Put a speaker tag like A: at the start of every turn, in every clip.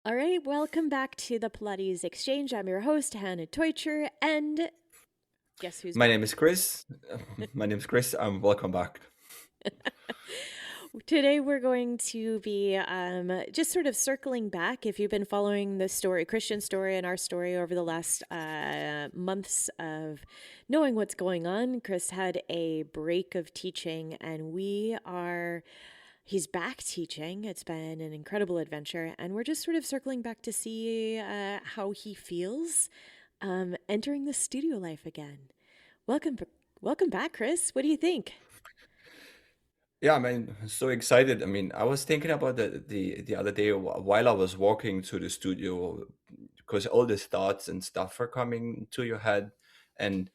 A: All right, welcome back to the Pilates Exchange. I'm your host, Hannah Teutcher, and guess who's
B: My name
A: back?
B: is Chris. My name is Chris. Welcome back.
A: Today, we're going to be just sort of circling back. If you've been following the story, Christian story, and our story over the last months of knowing what's going on, Chris had a break of teaching, and he's back teaching. It's been an incredible adventure, and we're just sort of circling back to see how he feels entering the studio life again. Welcome, welcome back, Chris. What do you think?
B: Yeah, so excited. I was thinking about the other day while I was walking to the studio because all these thoughts and stuff are coming to your head, and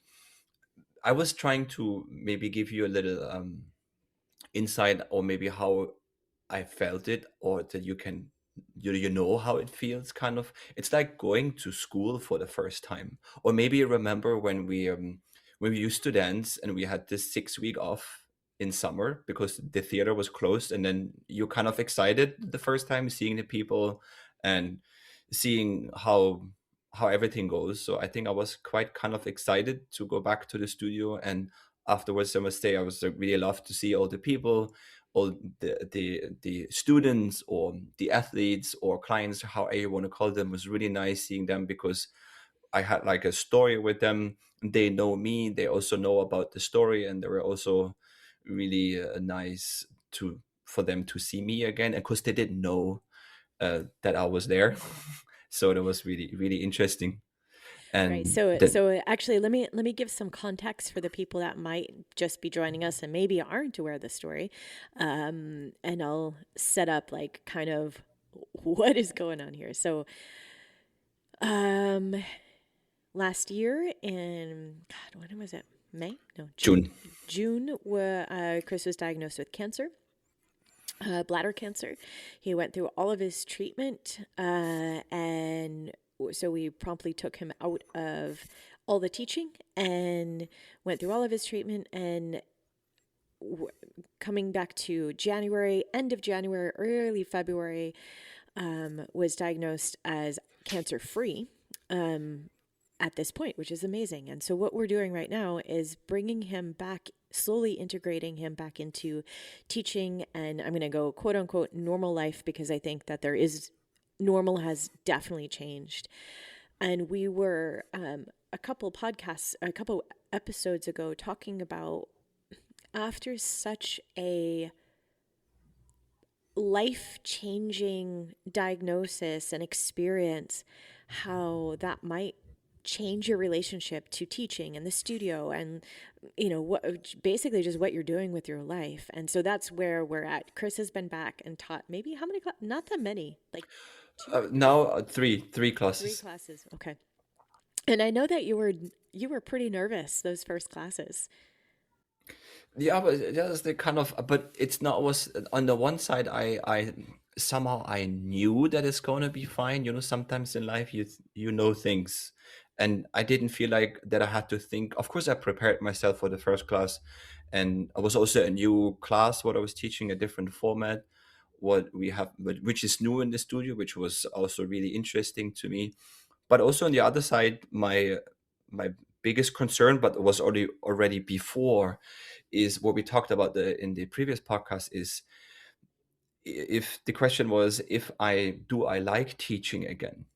B: I was trying to maybe give you a little insight or maybe how I felt it, or that you know how it feels. Kind of, it's like going to school for the first time, or maybe you remember when we used to dance and we had this 6 week off in summer because the theater was closed, and then you're kind of excited the first time seeing the people and seeing how everything goes. So I think I was quite kind of excited to go back to the studio, and afterwards I must say I was really loved to see all the people, all the students or the athletes or clients, however you want to call them. It was really nice seeing them because I had like a story with them. They know me, they also know about the story, and they were also really nice to for them to see me again, and because they didn't know that I was there. So that was really interesting.
A: Right.
B: And
A: So,
B: then
A: so actually, let me give some context for the people that might just be joining us and maybe aren't aware of the story, and I'll set up like kind of what is going on here. So, um, last year in God, when was it? May? No, June.
B: June.
A: June, where Chris was diagnosed with cancer, bladder cancer. He went through all of his treatment, and so we promptly took him out of all the teaching and went through all of his treatment. And w- coming back to January, end of January, early February, was diagnosed as cancer free. At this point, which is amazing. And so, what we're doing right now is bringing him back, slowly integrating him back into teaching. And I'm going to go quote unquote normal life because I think that there is normal has definitely changed. And we were a couple podcasts, a couple episodes ago, talking about after such a life changing diagnosis and experience, how that might change your relationship to teaching and the studio and what basically just what you're doing with your life. And so that's where we're at. Chris has been back and taught maybe how many not that many, like two,
B: Now three
A: three
B: classes.
A: classes. Okay. And I know that you were pretty nervous those first classes.
B: Yeah, but that's the kind of, but it's not was on the one side. I somehow I knew that it's gonna be fine. You know, sometimes in life you know things, and I didn't feel like that I had to think. Of course, I prepared myself for the first class, and it was also a new class. What I was teaching, a different format. What we have, which is new in the studio, which was also really interesting to me. But also on the other side, my biggest concern, but it was already before, is what we talked about in the previous podcast. Is if the question was, if I like teaching again,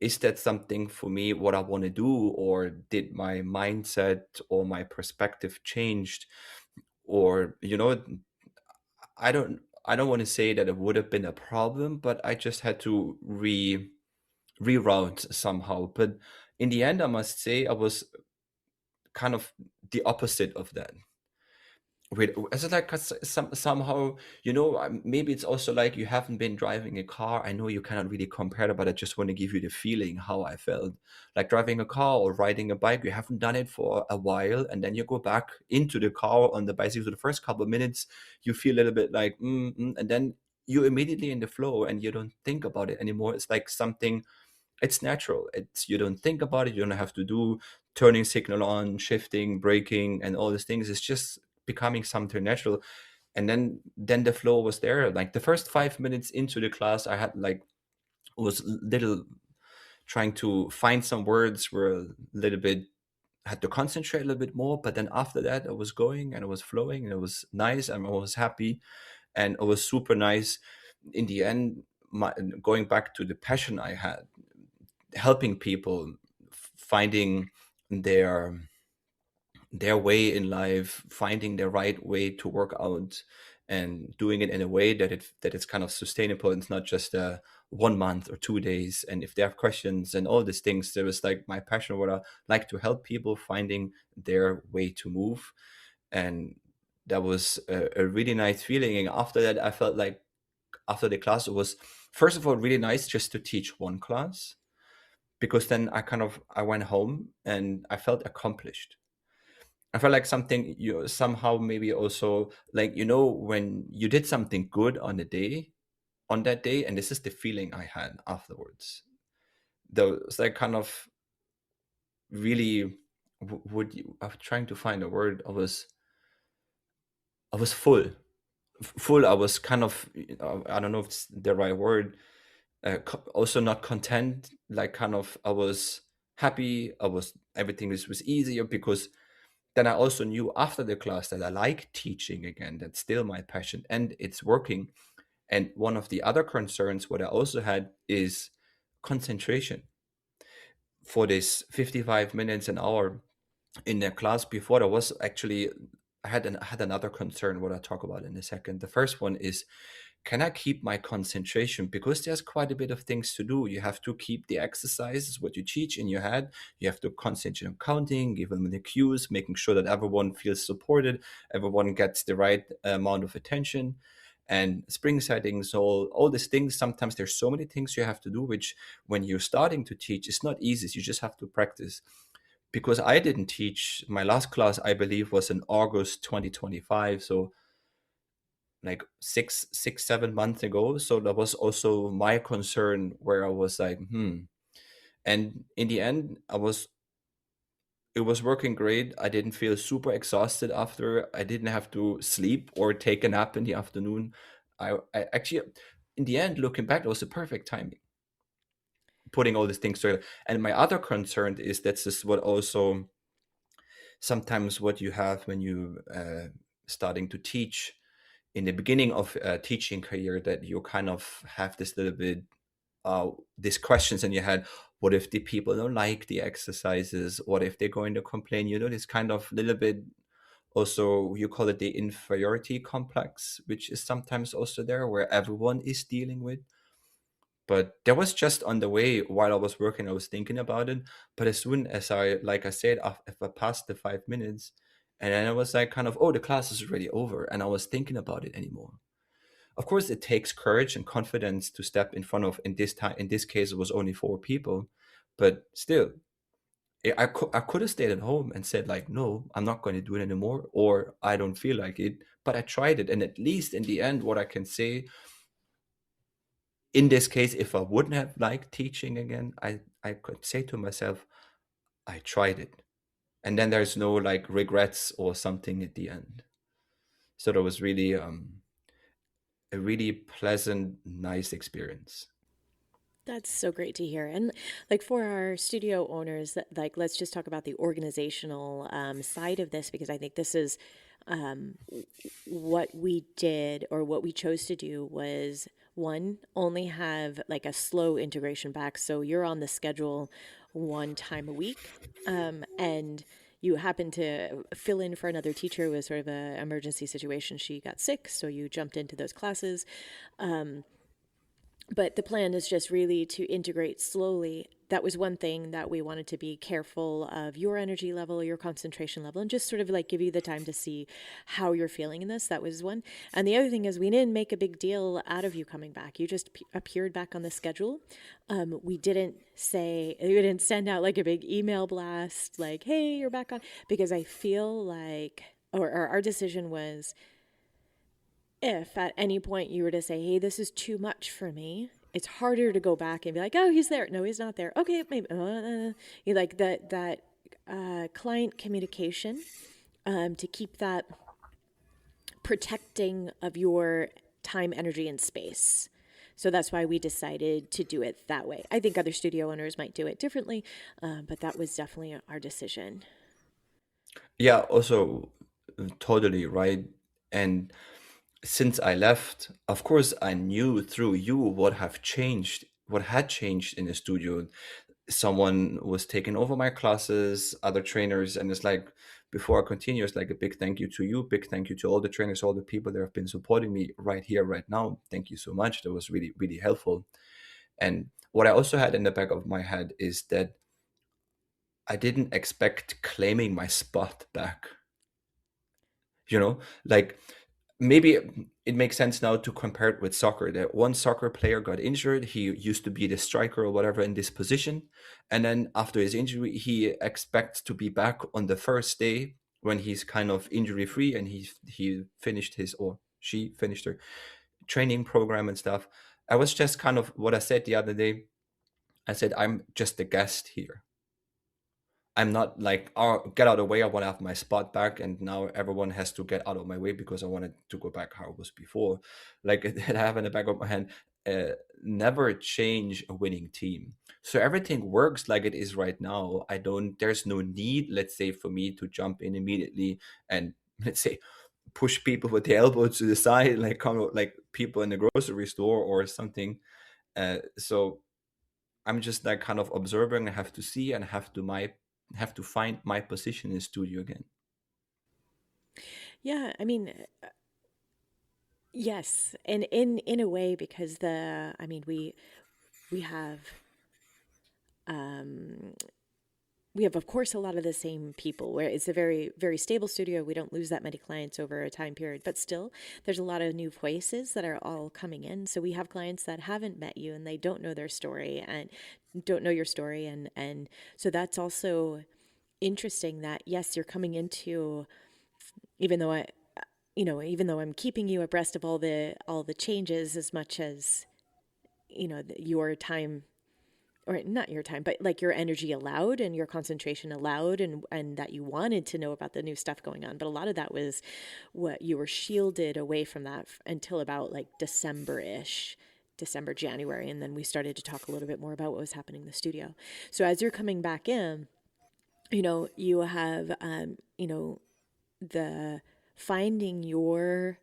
B: is that something for me what I want to do, or did my mindset or my perspective changed, or I don't want to say that it would have been a problem, but I just had to reroute somehow. But in the end, I must say I was kind of the opposite of that. Wait, is it like 'cause somehow, maybe it's also like you haven't been driving a car. I know you cannot really compare it, but I just want to give you the feeling how I felt. Like driving a car or riding a bike, you haven't done it for a while, and then you go back into the car on the bicycle. The first couple of minutes, you feel a little bit like, and then you're immediately in the flow and you don't think about it anymore. It's like something, it's natural. It's, you don't think about it. You don't have to do turning signal on, shifting, braking, and all these things. It's just becoming something natural. And then the flow was there. Like the first 5 minutes into the class, I had like was little trying to find some words were a little bit had to concentrate a little bit more. But then after that, it was going and it was flowing and it was nice and I was happy and it was super nice. In the end, going back to the passion I had, helping people, finding their their way in life, finding the right way to work out and doing it in a way that it's kind of sustainable. It's not just 1 month or 2 days. And if they have questions and all these things, there was like my passion, what I like to help people finding their way to move. And that was a really nice feeling. And after that, I felt like after the class, it was first of all really nice just to teach one class, because then I went home and I felt accomplished. I felt like something you somehow maybe also like when you did something good on that day, and this is the feeling I had afterwards. Those like kind of really would you I'm trying to find a word. I was full. Full. I was kind of I don't know if it's the right word. Also not content. Like kind of I was happy. I was everything was easier because then I also knew after the class that I like teaching again. That's still my passion and it's working. And one of the other concerns, what I also had is concentration for this 55 minutes, an hour in the class before. There was actually, I had another concern, what I'll talk about in a second. The first one is, can I keep my concentration? Because there's quite a bit of things to do. You have to keep the exercises, what you teach in your head. You have to concentrate on counting, give them the cues, making sure that everyone feels supported, everyone gets the right amount of attention. And spring settings, all these things. Sometimes there's so many things you have to do, which when you're starting to teach, it's not easy. You just have to practice. Because I didn't teach my last class, I believe, was in August 2025. So like 7 months ago. So that was also my concern where I was like, And in the end, it was working great. I didn't feel super exhausted after. I didn't have to sleep or take a nap in the afternoon. I actually, in the end, looking back, it was a perfect timing, putting all these things together. And my other concern is that's just what also sometimes what you have when you starting to teach in the beginning of a teaching career, that you kind of have this little bit these questions in your head. What if the people don't like the exercises? What if they're going to complain? This kind of little bit, also you call it the inferiority complex, which is sometimes also there where everyone is dealing with. But that was just on the way while I was working. I was thinking about it. But as soon as like I said, if I passed the 5 minutes, and then I was like, kind of, oh, the class is already over, and I was thinking about it anymore. Of course, it takes courage and confidence to step in front of. In this case, it was only 4 people, but still, I could have stayed at home and said like, no, I'm not going to do it anymore, or I don't feel like it. But I tried it, and at least in the end, what I can say in this case, if I wouldn't have liked teaching again, I could say to myself, I tried it. And then there's no like regrets or something at the end. So that was really a really pleasant, nice experience.
A: That's so great to hear. And like for our studio owners, that like let's just talk about the organizational side of this, because I think this is what we did, or what we chose to do was, one, only have like a slow integration back. So you're on the schedule one time a week, and you happen to fill in for another teacher with sort of an emergency situation. She got sick, so you jumped into those classes. But the plan is just really to integrate slowly. That was one thing that we wanted to be careful of your energy level, your concentration level, and just sort of like give you the time to see how you're feeling in this. That was one. And the other thing is, we didn't make a big deal out of you coming back. You just appeared back on the schedule. We didn't send out like a big email blast like, hey, you're back on, because I feel like, or our decision was, if at any point you were to say, hey, this is too much for me, it's harder to go back and be like, oh, he's there. No, he's not there. Okay, maybe. You like that client communication, to keep that protecting of your time, energy, and space. So that's why we decided to do it that way. I think other studio owners might do it differently, but that was definitely our decision.
B: Yeah, also totally right. And since I left, of course, I knew through you what had changed in the studio. Someone was taking over my classes, other trainers, and it's like, before I continue, it's like a big thank you to you, big thank you to all the trainers, all the people that have been supporting me right here, right now. Thank you so much. That was really, really helpful. And what I also had in the back of my head is that I didn't expect claiming my spot back. You know, like, maybe it makes sense now to compare it with soccer. That one soccer player got injured. He used to be the striker or whatever in this position, and then after his injury, he expects to be back on the first day when he's kind of injury free, and he finished his, or she finished her training program and stuff. I was just kind of what I said the other day. I said, I'm just a guest here. I'm not like, oh, get out of the way. I want to have my spot back, and now everyone has to get out of my way because I wanted to go back how it was before. Like, I have in the back of my hand, never change a winning team. So everything works like it is right now. I don't. There's no need, let's say, for me to jump in immediately and let's say push people with the elbow to the side, like come like people in the grocery store or something. So I'm just like kind of observing. I have to see and have to find my position in the studio again.
A: Yeah, I mean, yes, and in a way because I mean, we have um, we have of course a lot of the same people where it's a very stable studio. We don't lose that many clients over a time period, but still there's a lot of new voices that are all coming in. So we have clients that haven't met you and they don't know their story and don't know your story, and so that's also interesting that yes, you're coming into, even though I even though I'm keeping you abreast of all the changes as much as your time, or not your time, but like your energy allowed and your concentration allowed, and that you wanted to know about the new stuff going on. But a lot of that was what you were shielded away from that until about like December-ish, December, January. And then we started to talk a little bit more about what was happening in the studio. So as you're coming back in, you have, the finding your,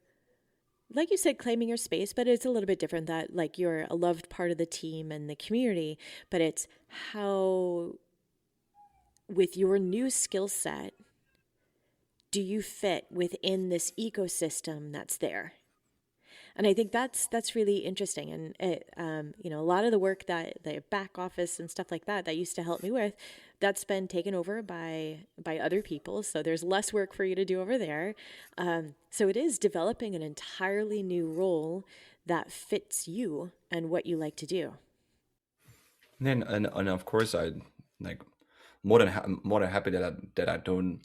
A: like you said, claiming your space, but it's a little bit different that like you're a loved part of the team and the community, but it's how, with your new skill set, do you fit within this ecosystem that's there? And I think that's really interesting. And a lot of the work that the back office and stuff like that that used to help me with, that's been taken over by other people. So there's less work for you to do over there. So it is developing an entirely new role that fits you and what you like to do.
B: And then, and of course, I like more than happy that I don't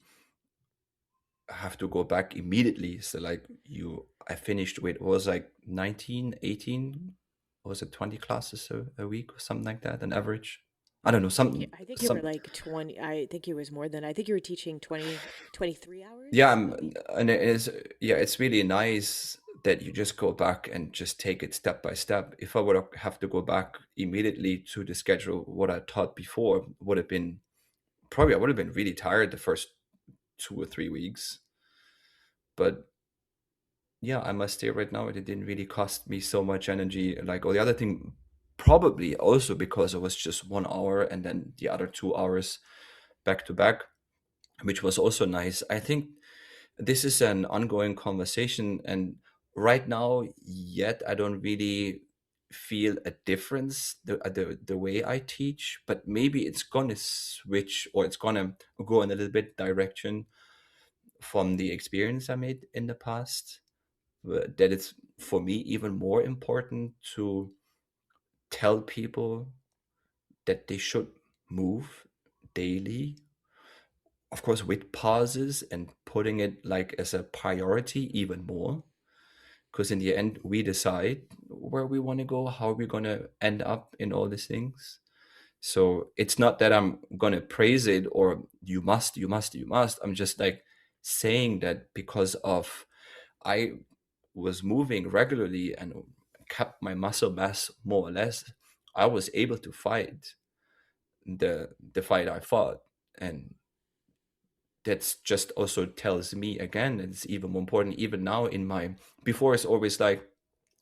B: have to go back immediately. So like I finished with, what was like 19, 18, was it 20 classes a week or something like that, an average? I don't know,
A: I think you were
B: some.
A: like 20. I think it was more than, I think you were teaching 23 hours
B: Yeah,
A: a week.
B: and it is, yeah, it's really nice that you just go back and just take it step by step. If I would have to go back immediately to the schedule, what I taught before would have been, probably I would have been really tired the first 2 or 3 weeks. But yeah, I must say right now, it didn't really cost me so much energy. Like, or the other thing, probably also because it was just 1 hour and then the other 2 hours back to back, which was also nice. I think this is an ongoing conversation, and right now, yet I don't really feel a difference the way I teach, but maybe it's gonna switch, or it's gonna go in a little bit direction from the experience I made in the past. That it's for me even more important to tell people that they should move daily, of course with pauses, and putting it like as a priority even more, because in the end we decide where we want to go, how we're going to end up in all these things. So it's not that I'm going to praise it or you must. I'm just like saying that because of I was moving regularly and kept my muscle mass more or less, I was able to fight the fight I fought. And that's just also tells me again, it's even more important even now in my, before it's always like,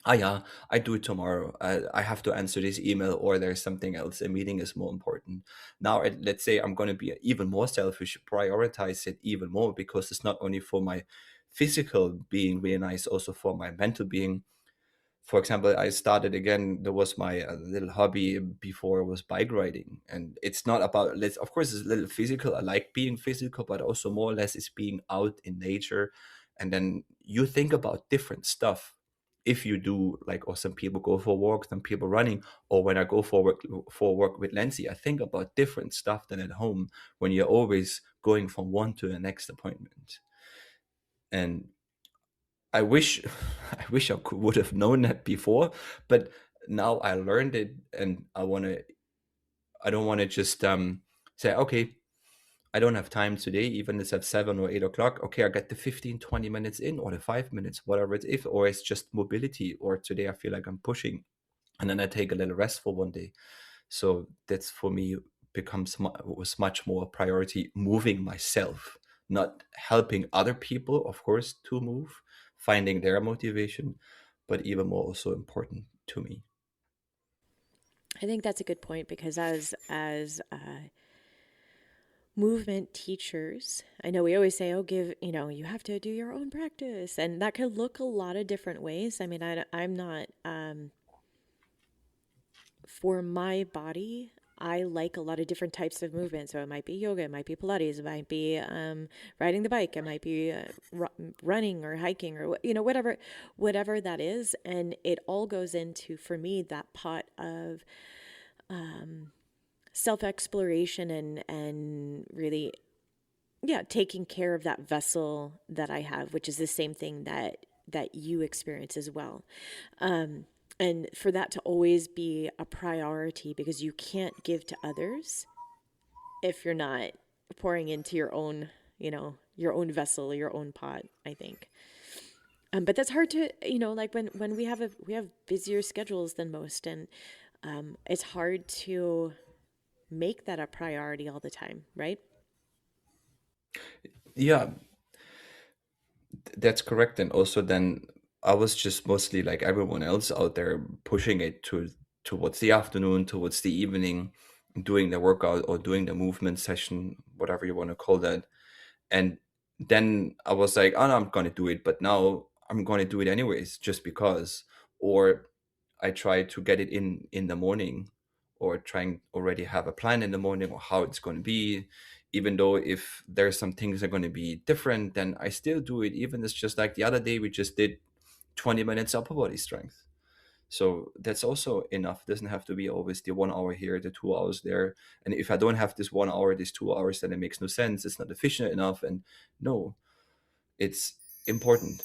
B: ah, yeah, I do it tomorrow. I have to answer this email, or there's something else. A meeting is more important. Now, let's say I'm going to be even more selfish, prioritize it even more, because it's not only for my physical being really nice, also for my mental being. For example, I started again. There was my little hobby before was bike riding, and it's not about. Let's, of course, it's a little physical. I like being physical, but also more or less it's being out in nature, and then you think about different stuff. If you do like, or some people go for walks, some people running, or when I go for work with Lenzi, I think about different stuff than at home when you're always going from one to the next appointment. And I wish would have known that before, but now I learned it, and I don't want to just say, okay, I don't have time today, even if it's at 7 or 8 o'clock. Okay, I get the 15, 20 minutes in, or the 5 minutes, whatever it is, or it's just mobility, or today I feel like I'm pushing, and then I take a little rest for one day. So that's for me becomes was much more priority, moving myself, not helping other people, of course, to move, finding their motivation, but even more also important to me.
A: I think that's a good point because movement teachers, I know we always say, oh, give, you have to do your own practice. And that could look a lot of different ways. I mean, I'm not, for my body, I like a lot of different types of movement. So it might be yoga, it might be Pilates, it might be riding the bike, it might be running or hiking or whatever that is. And it all goes into, for me, that pot of self exploration and really, yeah, taking care of that vessel that I have, which is the same thing that you experience as well. And for that to always be a priority, because you can't give to others if you're not pouring into your own vessel, your own pot, I think. But that's hard to, like when we have busier schedules than most, and it's hard to make that a priority all the time, right?
B: Yeah, that's correct. And also then I was just mostly like everyone else out there, pushing it towards the afternoon, towards the evening, doing the workout or doing the movement session, whatever you want to call that. And then I was like, oh no, I'm gonna do it, but now I'm gonna do it anyways, just because. Or I try to get it in the morning, or trying already have a plan in the morning or how it's going to be, even though if there's some things that are going to be different, then I still do it. Even it's just like the other day we just did 20 minutes upper body strength. So that's also enough. It doesn't have to be always the 1 hour here, the 2 hours there. And if I don't have this 1 hour, these 2 hours, then it makes no sense. It's not efficient enough. And no, it's important.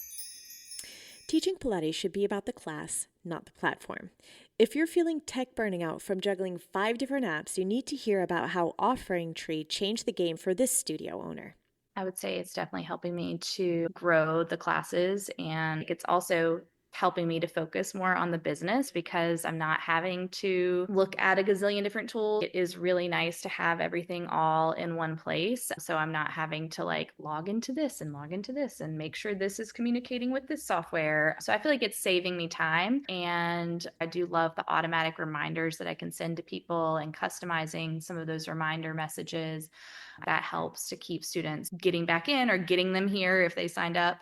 A: Teaching Pilates should be about the class, not the platform. If you're feeling tech burning out from juggling 5 different apps, you need to hear about how Offering Tree changed the game for this studio owner.
C: I would say it's definitely helping me to grow the classes, and it's also helping me to focus more on the business because I'm not having to look at a gazillion different tools. It is really nice to have everything all in one place. So I'm not having to like log into this and log into this and make sure this is communicating with this software. So I feel like it's saving me time. And I do love the automatic reminders that I can send to people and customizing some of those reminder messages. That helps to keep students getting back in or getting them here if they signed up.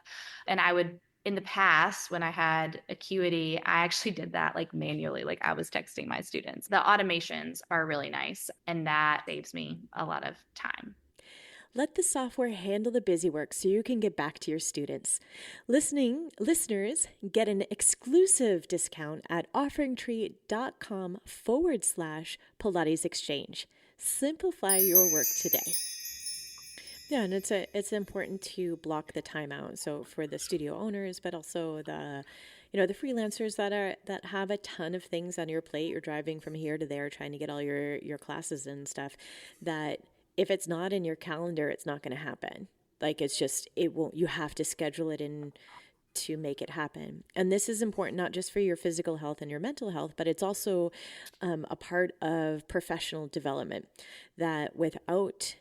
C: And I would, in the past, when I had Acuity, I actually did that like manually, like I was texting my students. The automations are really nice, and that saves me a lot of time.
A: Let the software handle the busy work so you can get back to your students. Listeners get an exclusive discount at offeringtree.com/Pilates Exchange. Simplify your work today. Yeah, and it's important to block the time out. So for the studio owners, but also the freelancers that have a ton of things on your plate. You're driving from here to there trying to get all your classes and stuff. That if it's not in your calendar, it's not going to happen. Like it's just it won't. You have to schedule it in to make it happen. And this is important not just for your physical health and your mental health, but it's also a part of professional development, that without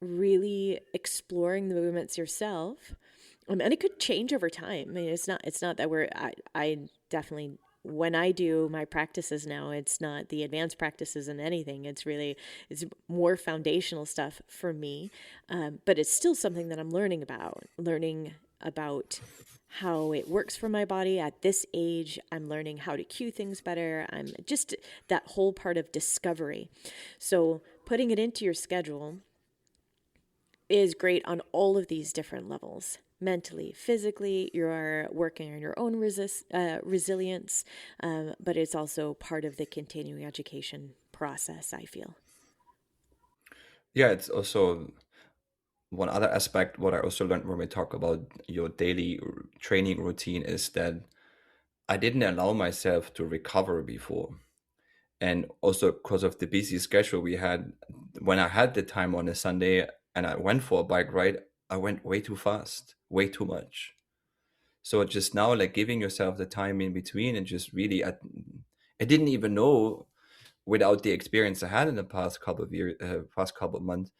A: really exploring the movements yourself, and it could change over time. I mean, it's not that I definitely, when I do my practices now, it's not the advanced practices and anything. It's more foundational stuff for me. But it's still something that I'm learning about how it works for my body at this age. I'm learning how to cue things better. I'm just that whole part of discovery. So putting it into your schedule is great on all of these different levels. Mentally, physically, you're working on your own resilience, but it's also part of the continuing education process, I feel.
B: Yeah, it's also one other aspect. What I also learned when we talk about your daily training routine is that I didn't allow myself to recover before. And also because of the busy schedule we had, when I had the time on a Sunday and I went for a bike ride, I went way too fast, way too much. So just now, like giving yourself the time in between and just really, I didn't even know, without the experience I had in the past couple of years, past couple of months,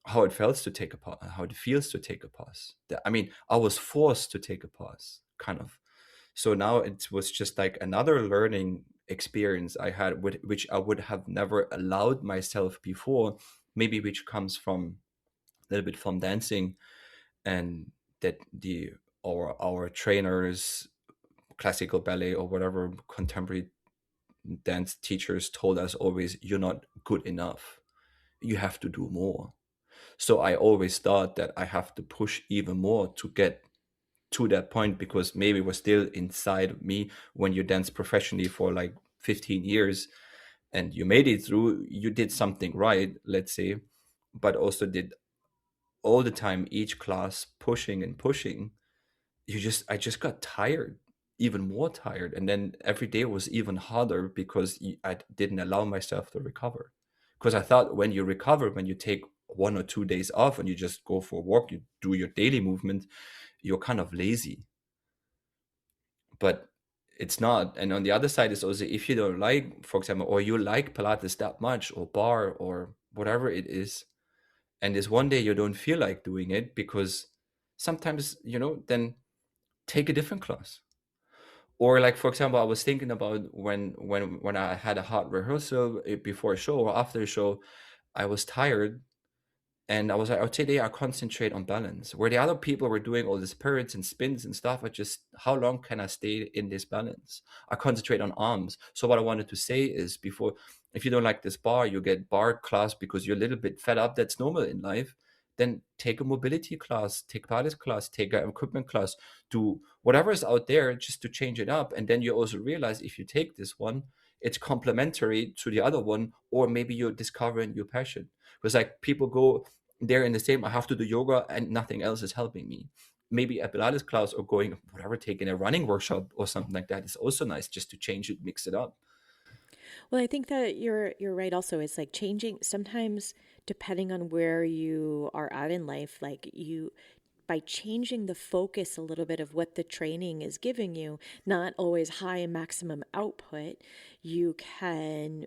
B: how it felt to take a pause, how it feels to take a pause. I mean, I was forced to take a pause, kind of. So now it was just like another learning experience I had, which I would have never allowed myself before, maybe which comes from a little bit from dancing, and that our trainers, classical ballet or whatever contemporary dance teachers told us always, you're not good enough. You have to do more. So I always thought that I have to push even more to get to that point, because maybe it was still inside of me. When you dance professionally for like 15 years and you made it through, you did something right, let's say, but also did all the time, each class pushing and pushing. I just got tired, even more tired. And then every day was even harder because I didn't allow myself to recover. Because I thought when you recover, when you take 1 or 2 days off and you just go for a walk, you do your daily movement, you're kind of lazy. But it's not. And on the other side is also, if you don't like, for example, or you like Pilates that much, or bar, or whatever it is, and there's one day you don't feel like doing it, because sometimes, then take a different class. Or like, for example, I was thinking about when I had a hard rehearsal, before a show or after a show, I was tired. And I was like, oh, today I concentrate on balance. Where the other people were doing all the spirits and spins and stuff, I just, how long can I stay in this balance? I concentrate on arms. So what I wanted to say is, before, if you don't like this bar, you get bar class because you're a little bit fed up. That's normal in life. Then take a mobility class, take Pilates class, take an equipment class, do whatever is out there just to change it up. And then you also realize, if you take this one, it's complementary to the other one, or maybe you're discovering your passion. Because like, people go there in the same, I have to do yoga and nothing else is helping me. Maybe a Pilates class, or going, whatever, taking a running workshop or something like that is also nice, just to change it, mix it up.
A: Well, I think that you're right also. It's like changing sometimes, depending on where you are at in life, like you, by changing the focus a little bit of what the training is giving you, not always high maximum output, you can,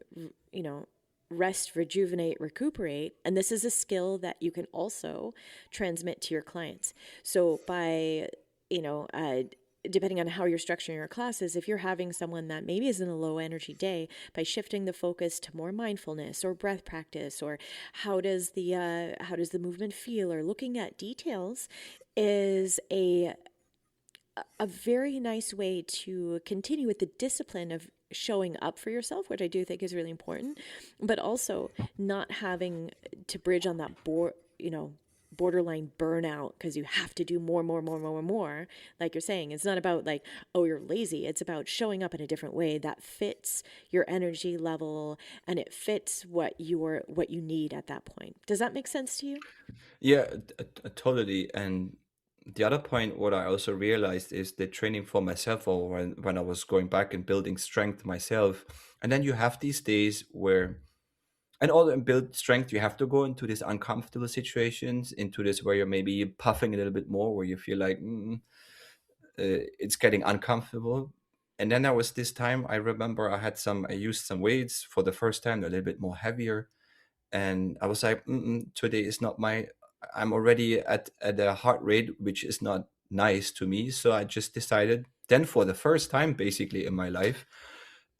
A: you know, rest, rejuvenate, recuperate. And this is a skill that you can also transmit to your clients. So by, you know, depending on how you're structuring your classes, if you're having someone that maybe is in a low energy day, by shifting the focus to more mindfulness or breath practice, or how does the movement feel, or looking at details, is a very nice way to continue with the discipline of showing up for yourself, which I do think is really important, but also not having to bridge on that borderline burnout, because you have to do more. Like you're saying, it's not about like, oh, you're lazy. It's about showing up in a different way that fits your energy level, and it fits what you need at that point. Does that make sense to you?
B: Yeah, totally. And the other point, what I also realized, is the training for myself, or when I was going back and building strength myself. And then you have these days where, and all and build strength, you have to go into these uncomfortable situations, into this where you're maybe puffing a little bit more, where you feel like, it's getting uncomfortable. And then there was this time I remember I used some weights for the first time, a little bit more heavier, and I was like, today is not my. I'm already at a heart rate which is not nice to me, so I just decided. Then for the first time, basically in my life,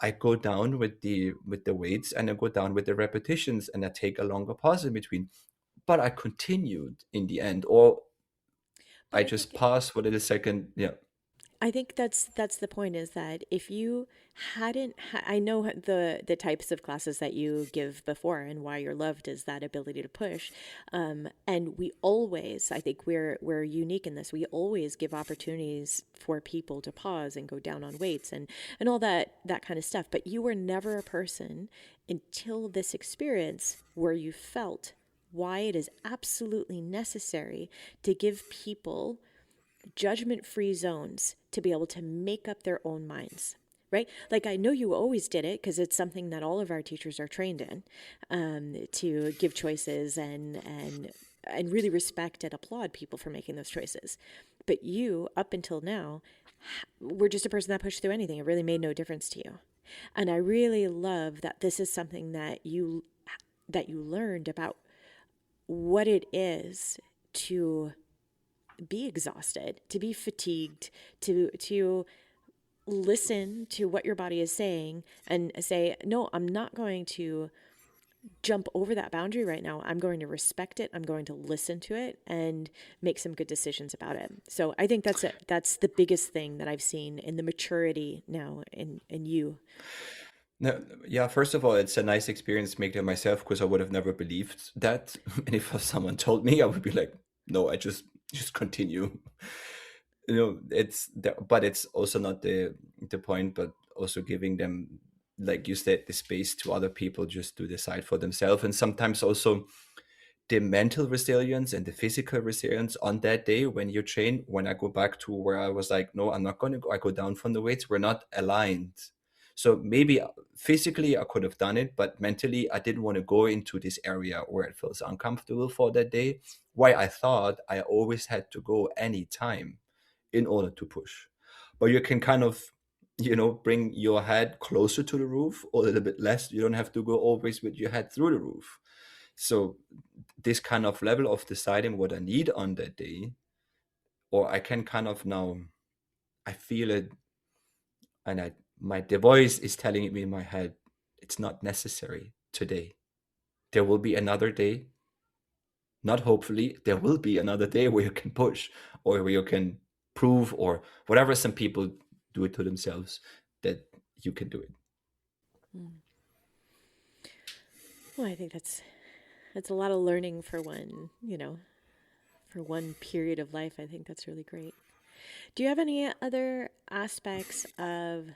B: I go down with the weights and I go down with the repetitions and I take a longer pause in between. But I continued in the end, or
A: But
B: I
A: I
B: just
A: think
B: paused for a little second. Yeah.
A: that's the point, is that if you I know the types of classes that you give before, and why you're loved is that ability to push. And we always, I think we're unique in this. We always give opportunities for people to pause and go down on weights and all that kind of stuff. But you were never a person until this experience where you felt why it is absolutely necessary to give people judgment free zones to be able to make up their own minds. Right? Like, I know you always did it because it's something that all of our teachers are trained in, to give choices and really respect and applaud people for making those choices. But you, up until now, were just a person that pushed through anything. It really made no difference to you. And I really love that this is something that you learned about what it is to be exhausted, to be fatigued, to listen to what your body is saying and say, no, I'm not going to jump over that boundary right now. I'm going to respect it. I'm going to listen to it and make some good decisions about it. So I think that's it. That's the biggest thing that I've seen in the maturity now in you.
B: No, yeah, first of all, it's a nice experience making it myself because I would have never believed that. And if someone told me, I would be like, no, I just continue. But it's also not the point, but also giving them, like you said, the space to other people just to decide for themselves. And sometimes also the mental resilience and the physical resilience on that day when you train, when I go back to where I was like, no, I'm not going to go, I go down from the weights, we're not aligned. So maybe physically I could have done it, but mentally I didn't want to go into this area where it feels uncomfortable for that day. Why I thought I always had to go anytime in order to push. But you can kind of, bring your head closer to the roof or a little bit less. You don't have to go always with your head through the roof. So this kind of level of deciding what I need on that day, or I can kind of now, I feel it, and the voice is telling me in my head, it's not necessary today. There will be another day. Not hopefully, there will be another day where you can push or where you can prove or whatever. Some people do it to themselves that you can do it.
A: Well, I think that's a lot of learning for for one period of life. I think that's really great. Do you have any other aspects of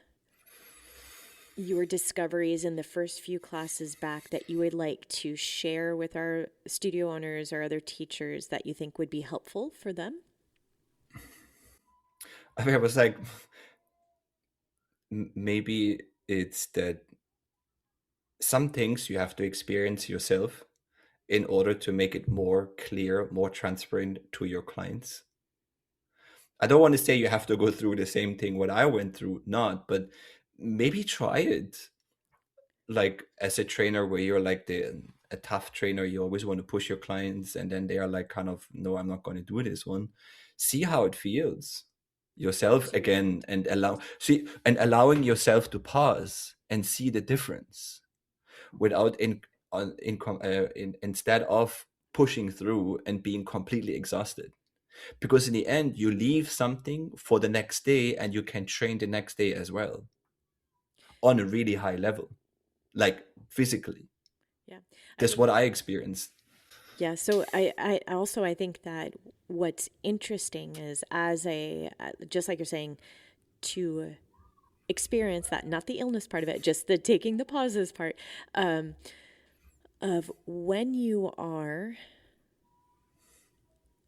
A: your discoveries in the first few classes back that you would like to share with our studio owners or other teachers that you think would be helpful for them?
B: I mean, I was like, maybe it's that some things you have to experience yourself in order to make it more clear, more transparent to your clients. I don't want to say you have to go through the same thing what I went through, not, but maybe try it. Like as a trainer where you're like a tough trainer, you always want to push your clients and then they are like kind of, no, I'm not going to do this one. See how it feels yourself
A: Absolutely.
B: again and allowing yourself to pause and see the difference without instead of pushing through and being completely exhausted, because in the end you leave something for the next day and you can train the next day as well on a really high level, like physically.
A: Yeah. I
B: That's
A: think
B: what I experienced.
A: Yeah, so I also I think that what's interesting is as a just like you're saying, to experience that, not the illness part of it, just the taking the pauses part, um, of when you are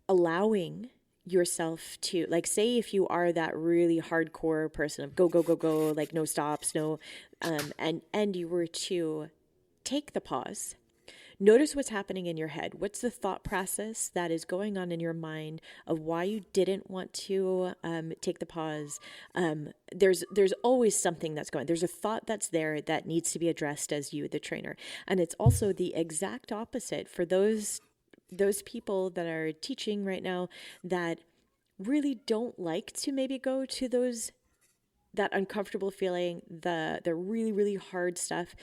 A: allowing yourself to, like, say if you are that really hardcore person of go go go go, like no stops, no, and you were to take the pause, Notice what's happening in your head. What's the thought process that is going on in your mind of why you didn't want to take the pause? There's always something that's going. There's a thought that's there that needs to be addressed as you, the trainer, and it's also the exact opposite for those people that are teaching right now that really don't like to maybe go to that uncomfortable feeling, the really really hard stuff.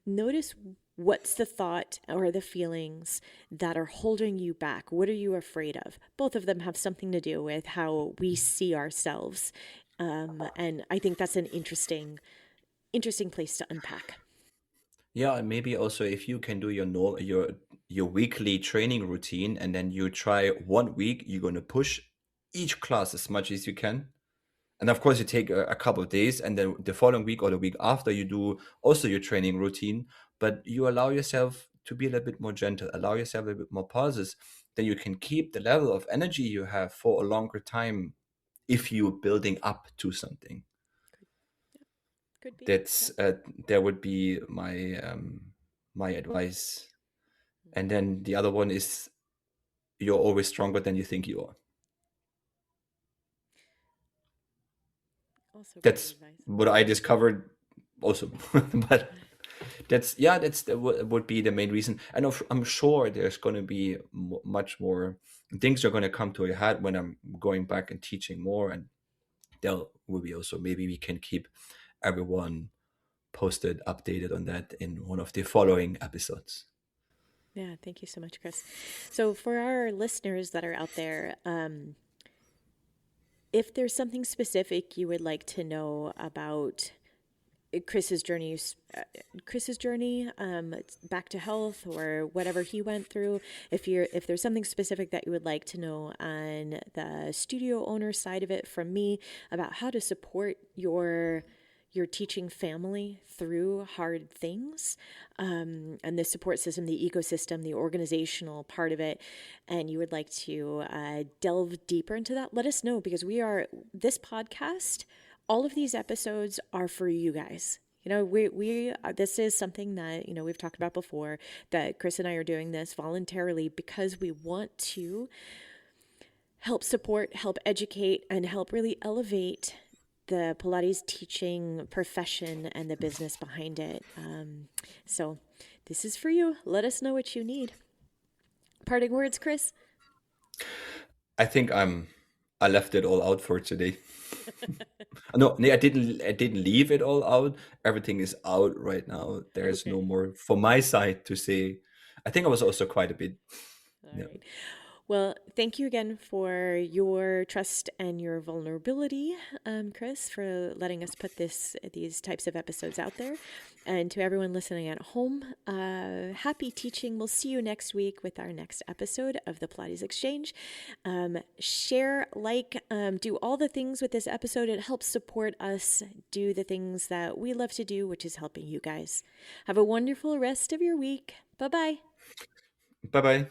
A: Notice what's the thought or the feelings that are holding you back. What are you afraid of? Both of them have something to do with how we see ourselves, and I think that's an interesting place to unpack.
B: Yeah, and maybe also if you can do your weekly training routine, and then you try 1 week, you're gonna push each class as much as you can. And of course, you take a couple of days, and then the following week or the week after, you do also your training routine. But you allow yourself to be a little bit more gentle, allow yourself a little bit more pauses. Then you can keep the level of energy you have for a longer time if you're building up to something.
A: Could be.
B: That's
A: Yep.
B: that would be my advice. And then the other one is you're always stronger than you think you are.
A: Also great
B: That's
A: advice.
B: what I discovered also. But that would be the main reason. And I'm sure there's going to be much more things are going to come to a head when I'm going back and teaching more, and there will be also, maybe we can keep everyone posted, updated on that in one of the following episodes.
A: Yeah, thank you so much, Chris. So for our listeners that are out there, if there's something specific you would like to know about Chris's journey, back to health or whatever he went through. If there's something specific that you would like to know on the studio owner side of it from me about how to support your teaching family through hard things, and the support system, the ecosystem, the organizational part of it, and you would like to delve deeper into that, let us know, because this podcast, all of these episodes are for you guys. We this is something that, we've talked about before, that Chris and I are doing this voluntarily because we want to help support, help educate, and help really elevate the Pilates teaching profession and the business behind it. So this is for you. Let us know what you need. Parting words, Chris?
B: I think I left it all out for today. No, I didn't leave it all out. Everything is out right now. There's
A: Okay.
B: no more for my side to say. I think I was also quite a bit.
A: All
B: Yeah.
A: right. Well, thank you again for your trust and your vulnerability, Chris, for letting us put these types of episodes out there. And to everyone listening at home, happy teaching. We'll see you next week with our next episode of the Pilates Exchange. Share, do all the things with this episode. It helps support us do the things that we love to do, which is helping you guys. Have a wonderful rest of your week. Bye-bye.
B: Bye bye.